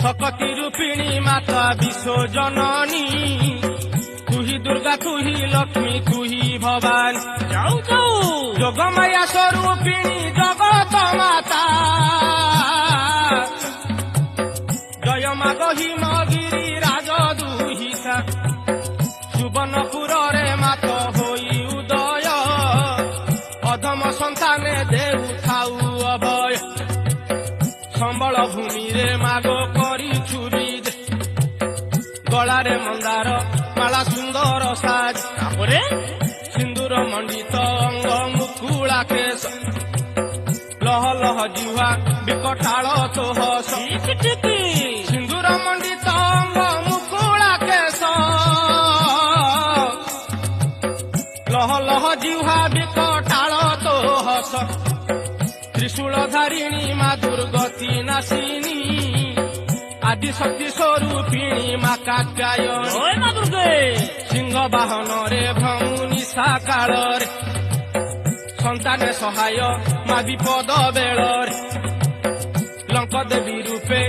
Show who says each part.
Speaker 1: শকতি রূপিণী মাতা বিশ্বজননী তুহি দুর্গা তুহি লক্ষ্মী তুহি ভবানী
Speaker 2: যাও যাও
Speaker 1: যোগমায়া স্বরূপিণী জগত মাতা জয় মা গহিমগিরি রাজ দুহিতা সুবর্ণপুরে মাত হই উদয় অধম সন্তানে দেউ খাউ অভয় সম্বল ভূমিরে মাগ କରି চুরি গলারে মন্দার মালা সুন্দর সাজ
Speaker 2: তারপরে
Speaker 1: সিন্দুর মণ্ডিত অঙ্গ মুকুলা কেশ লহ লহ জিহ্বা বিকটাଳ তো হস
Speaker 2: ঠিক ঠিক
Speaker 1: সিন্দুর মণ্ডিত অঙ্গ মুকুলা কেশ লহ লহ জিহ্বা বিকটাଳ তো হস ত্রিশূল ধারিণী মা দুর্গতি নাসিনী আদি শক্তি স্বরূপিণী মা কাত্যায়নী
Speaker 2: জয় মা দুর্গে
Speaker 1: সিংহ বাহନରେ ভ্রমুনি সাকাଳରେ সন্তানে সহায় মা বিপদ বেଳରେ লঙ্ক দেবী রূপে